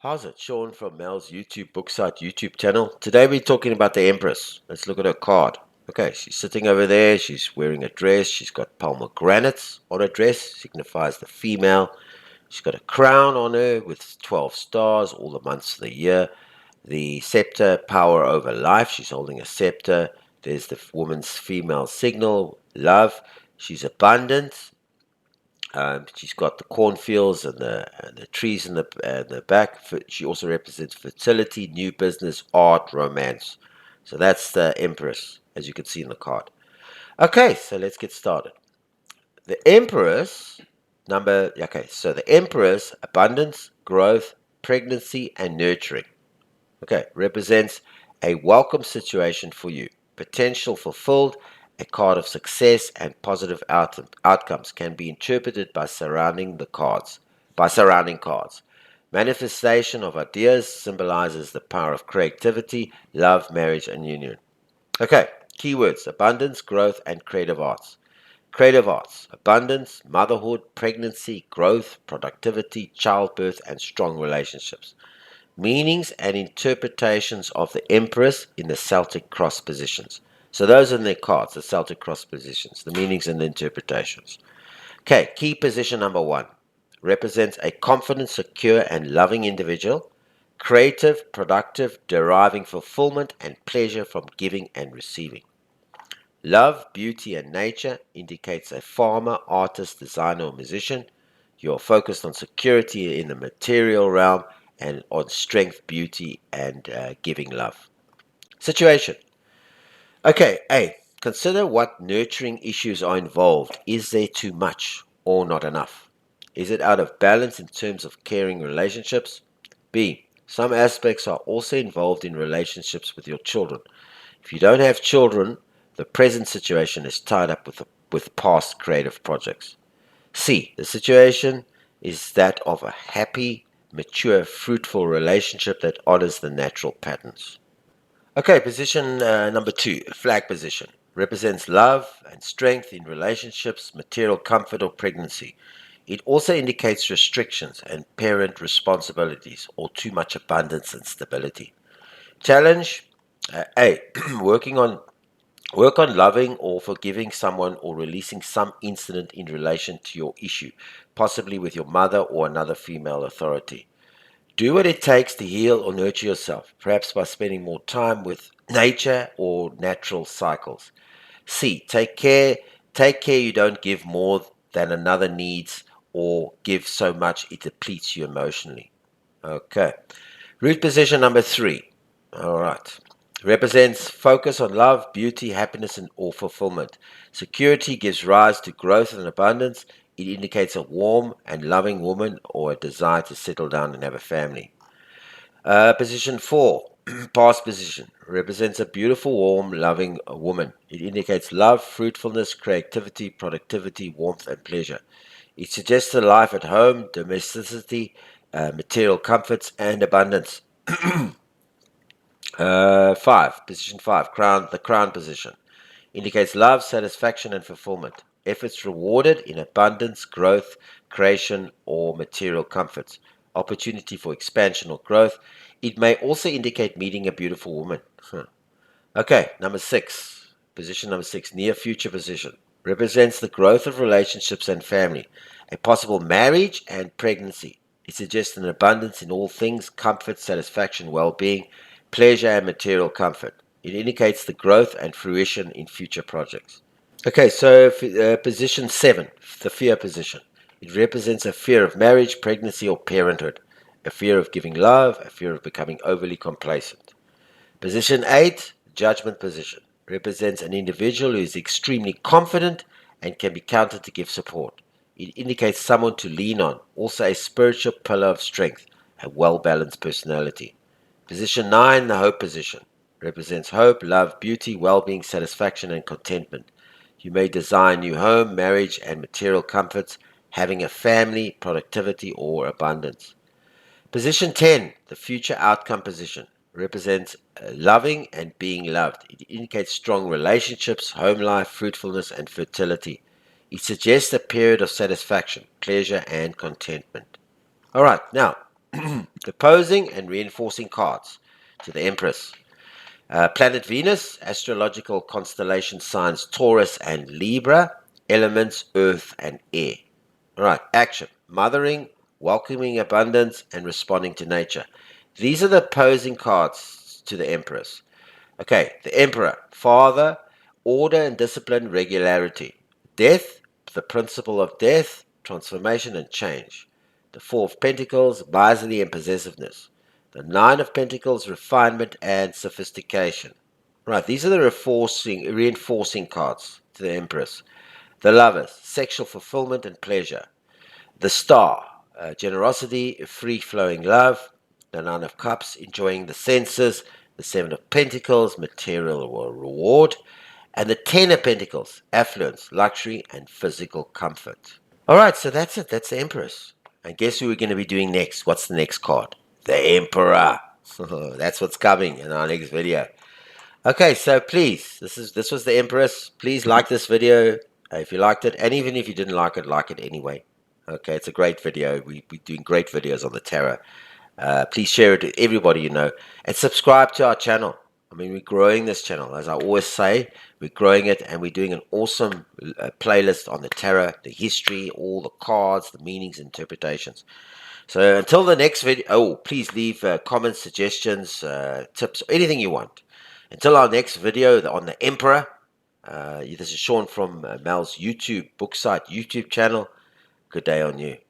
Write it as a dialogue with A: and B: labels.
A: How's it? Sean from Mel's YouTube book site YouTube channel. Today we're talking about the Empress. Let's look at her card. Okay, she's sitting over there. She's wearing a dress. She's got pomegranates on her dress, signifies the female. She's got a crown on her with 12 stars, all the months of the year. The scepter, power over life. She's holding a scepter. There's the woman's female signal, love. She's abundant. She's got the cornfields and the trees in the back. She also represents fertility, new business, art, romance. So that's the Empress, as you can see in the card. Okay, so let's get started. The Empress so the Empress, abundance, growth, pregnancy, and nurturing. Okay, represents a welcome situation for you, potential fulfilled, a card of success and positive outcomes can be interpreted by surrounding cards. Manifestation of ideas symbolizes the power of creativity, love, marriage, and union. Okay, keywords: abundance, growth, and creative arts. Creative arts: abundance, motherhood, pregnancy, growth, productivity, childbirth, and strong relationships. Meanings and interpretations of the Empress in the Celtic cross positions. So those are in their cards, the Celtic cross positions, the meanings and the interpretations. Okay, key position number 1 represents a confident, secure, and loving individual, creative, productive, deriving fulfillment and pleasure from giving and receiving. Love, beauty, and nature indicates a farmer, artist, designer, or musician. You are focused on security in the material realm and on strength, beauty, and giving love. Situation. Okay, A. Consider what nurturing issues are involved. Is there too much or not enough? Is it out of balance in terms of caring relationships? B. Some aspects are also involved in relationships with your children. If you don't have children, the present situation is tied up with past creative projects. C. The situation is that of a happy, mature, fruitful relationship that honors the natural patterns. Okay, position number 2, flag position, represents love and strength in relationships, material comfort, or pregnancy. It also indicates restrictions and parent responsibilities or too much abundance and stability. Challenge: A. Work on loving or forgiving someone or releasing some incident in relation to your issue, possibly with your mother or another female authority. Do what it takes to heal or nurture yourself, perhaps by spending more time with nature or natural cycles. C. Take care you don't give more than another needs or give so much it depletes you emotionally. Okay. Root position number 3. All right. Represents focus on love, beauty, happiness, and or fulfillment. Security gives rise to growth and abundance. It indicates a warm and loving woman or a desire to settle down and have a family. Position 4, past position, represents a beautiful, warm, loving woman. It indicates love, fruitfulness, creativity, productivity, warmth, and pleasure. It suggests a life at home, domesticity, material comforts, and abundance. 5, position 5, the crown position, indicates love, satisfaction, and fulfillment. Efforts rewarded in abundance, growth, creation, or material comforts. Opportunity for expansion or growth. It may also indicate meeting a beautiful woman. Okay, number 6, position number 6, near future position, represents the growth of relationships and family, a possible marriage and pregnancy. It suggests an abundance in all things, comfort, satisfaction, well-being, pleasure, and material comfort. It indicates the growth and fruition in future projects. Okay, so position 7, the fear position. It represents a fear of marriage, pregnancy, or parenthood, a fear of giving love, a fear of becoming overly complacent. Position 8, judgment position, represents an individual who is extremely confident and can be counted to give support. It indicates someone to lean on, also a spiritual pillar of strength, a well-balanced personality. Position 9, the hope position, represents hope, love, beauty, well-being, satisfaction, and contentment. You may desire a new home, marriage, and material comforts, having a family, productivity, or abundance. Position 10, the future outcome position, represents loving and being loved. It indicates strong relationships, home life, fruitfulness, and fertility. It suggests a period of satisfaction, pleasure, and contentment. All right, now, Opposing and reinforcing cards to the Empress. Planet Venus, astrological constellation signs Taurus and Libra, elements earth and air. All right, action. Mothering, welcoming abundance, and responding to nature. These are the opposing cards to the Empress. Okay, the Emperor, father, order and discipline, regularity. Death, the principle of death, transformation and change. The Four of Pentacles, miserly and possessiveness. The Nine of Pentacles, refinement and sophistication. Right, these are the reinforcing cards to the Empress. The Lovers, sexual fulfillment and pleasure. The Star, generosity, free-flowing love. The Nine of Cups, enjoying the senses. The Seven of Pentacles, material reward. And the Ten of Pentacles, affluence, luxury, and physical comfort. All right, so that's it. That's the Empress. And guess who we're going to be doing next? What's the next card? The Emperor. That's what's coming in our next video. Okay, so please, this was the Empress. Please like this video if you liked it, and even if you didn't like it anyway. Okay, it's a great video. We're doing great videos on the tarot. Please share it to everybody you know, and subscribe to our channel. I mean, we're growing this channel, as I always say. We're growing it, and we're doing an awesome playlist on the tarot, the history, all the cards, the meanings, interpretations. So until the next video, please leave comments, suggestions, tips, anything you want. Until our next video on the Emperor, this is Sean from Mel's YouTube book site, YouTube channel. Good day on you.